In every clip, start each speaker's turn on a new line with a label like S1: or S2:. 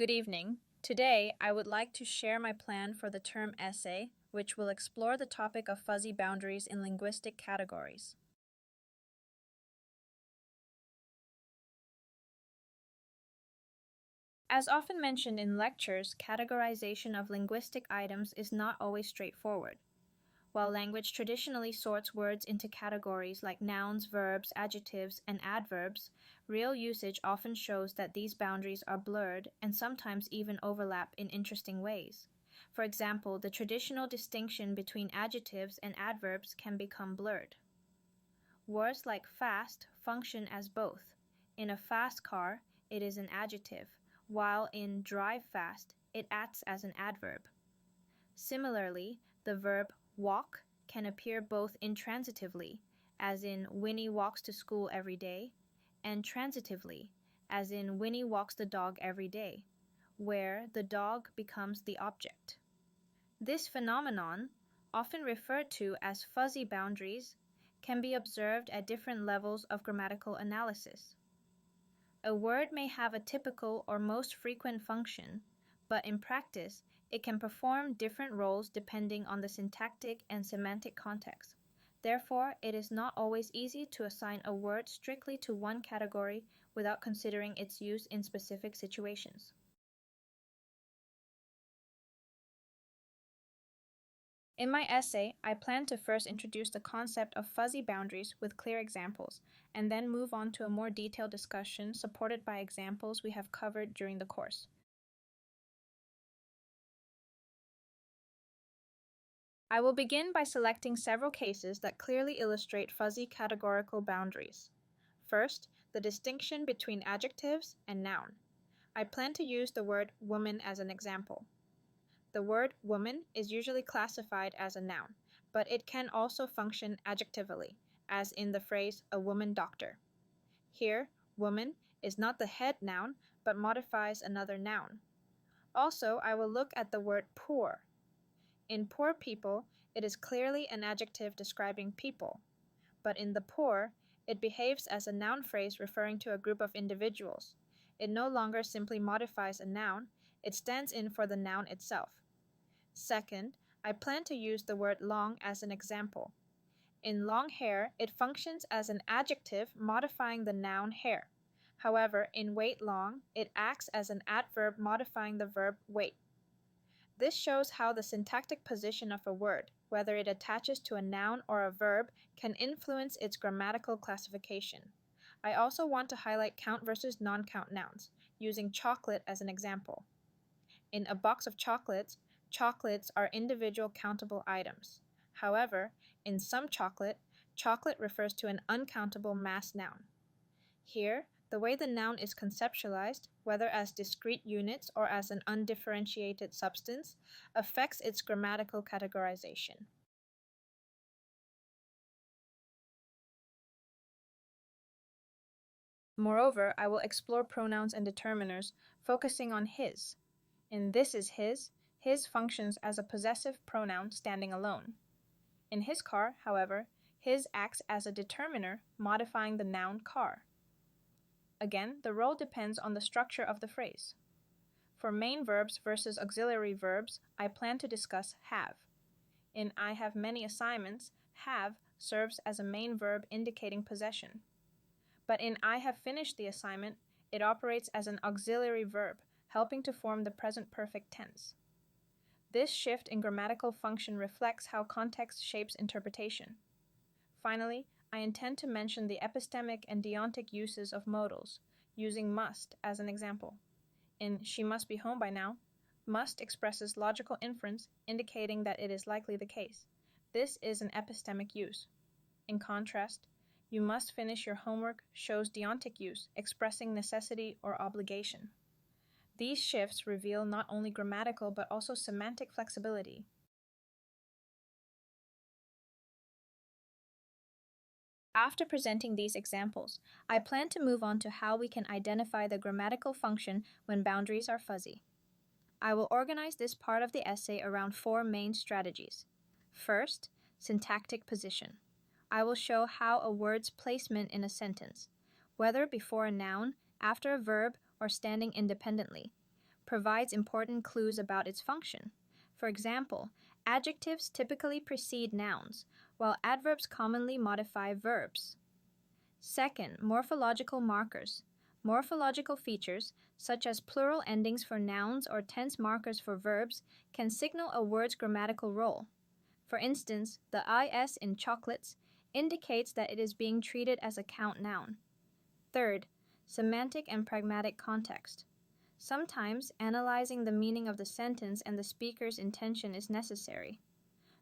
S1: Good evening. Today, I would like to share my plan for the term essay, which will explore the topic of fuzzy boundaries in linguistic categories. As often mentioned in lectures, categorization of linguistic items is not always straightforward. While language traditionally sorts words into categories like nouns, verbs, adjectives, and adverbs, real usage often shows that these boundaries are blurred and sometimes even overlap in interesting ways. For example, the traditional distinction between adjectives and adverbs can become blurred. Words like fast function as both. In a fast car, it is an adjective, while in drive fast, it acts as an adverb. Similarly, the verb walk can appear both intransitively, as in Winnie walks to school every day, and transitively, as in Winnie walks the dog every day, where the dog becomes the object. This phenomenon, often referred to as fuzzy boundaries, can be observed at different levels of grammatical analysis. A word may have a typical or most frequent function, but in practice, it can perform different roles depending on the syntactic and semantic context. Therefore, it is not always easy to assign a word strictly to one category without considering its use in specific situations. In my essay, I plan to first introduce the concept of fuzzy boundaries with clear examples, and then move on to a more detailed discussion supported by examples we have covered during the course. I will begin by selecting several cases that clearly illustrate fuzzy categorical boundaries. First, the distinction between adjectives and noun. I plan to use the word woman as an example. The word woman is usually classified as a noun, but it can also function adjectively, as in the phrase a woman doctor. Here, woman is not the head noun, but modifies another noun. Also, I will look at the word poor. In poor people, it is clearly an adjective describing people, but in the poor, it behaves as a noun phrase referring to a group of individuals. It no longer simply modifies a noun, it stands in for the noun itself. Second, I plan to use the word long as an example. In long hair, it functions as an adjective modifying the noun hair. However, in wait long, it acts as an adverb modifying the verb wait. This shows how the syntactic position of a word, whether it attaches to a noun or a verb, can influence its grammatical classification. I also want to highlight count versus non-count nouns, using chocolate as an example. In a box of chocolates, chocolates are individual countable items. However, in some chocolate, chocolate refers to an uncountable mass noun. Here, the way the noun is conceptualized, whether as discrete units or as an undifferentiated substance, affects its grammatical categorization. Moreover, I will explore pronouns and determiners, focusing on his. In this is his functions as a possessive pronoun standing alone. In his car, however, his acts as a determiner, modifying the noun car. Again, the role depends on the structure of the phrase. For main verbs versus auxiliary verbs, I plan to discuss have. In I have many assignments, have serves as a main verb indicating possession. But in I have finished the assignment, it operates as an auxiliary verb, helping to form the present perfect tense. This shift in grammatical function reflects how context shapes interpretation. Finally, I intend to mention the epistemic and deontic uses of modals, using must as an example. In she must be home by now, must expresses logical inference, indicating that it is likely the case. This is an epistemic use. In contrast, you must finish your homework shows deontic use, expressing necessity or obligation. These shifts reveal not only grammatical but also semantic flexibility. After presenting these examples, I plan to move on to how we can identify the grammatical function when boundaries are fuzzy. I will organize this part of the essay around four main strategies. First, syntactic position. I will show how a word's placement in a sentence, whether before a noun, after a verb, or standing independently, provides important clues about its function. For example, adjectives typically precede nouns, while adverbs commonly modify verbs. Second, morphological markers. Morphological features, such as plural endings for nouns or tense markers for verbs, can signal a word's grammatical role. For instance, the is in chocolates indicates that it is being treated as a count noun. Third, semantic and pragmatic context. Sometimes analyzing the meaning of the sentence and the speaker's intention is necessary.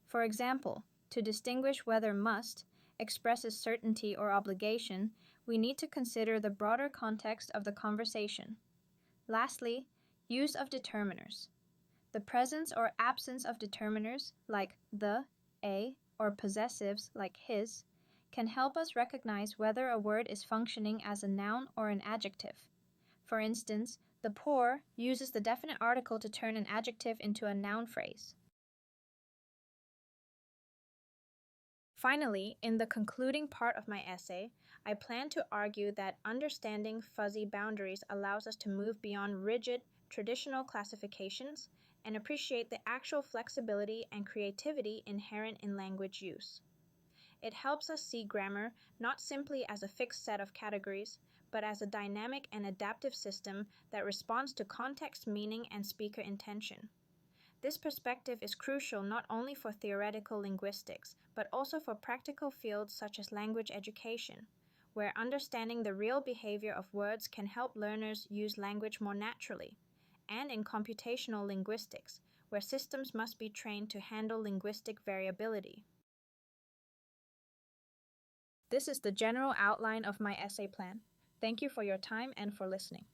S1: For example, to distinguish whether must expresses certainty or obligation, we need to consider the broader context of the conversation. Lastly, use of determiners. The presence or absence of determiners like the, a, or possessives like his can help us recognize whether a word is functioning as a noun or an adjective. For instance, the poor uses the definite article to turn an adjective into a noun phrase. Finally, in the concluding part of my essay, I plan to argue that understanding fuzzy boundaries allows us to move beyond rigid, traditional classifications and appreciate the actual flexibility and creativity inherent in language use. It helps us see grammar not simply as a fixed set of categories, but as a dynamic and adaptive system that responds to context, meaning, and speaker intention. This perspective is crucial not only for theoretical linguistics, but also for practical fields such as language education, where understanding the real behavior of words can help learners use language more naturally, and in computational linguistics, where systems must be trained to handle linguistic variability. This is the general outline of my essay plan. Thank you for your time and for listening.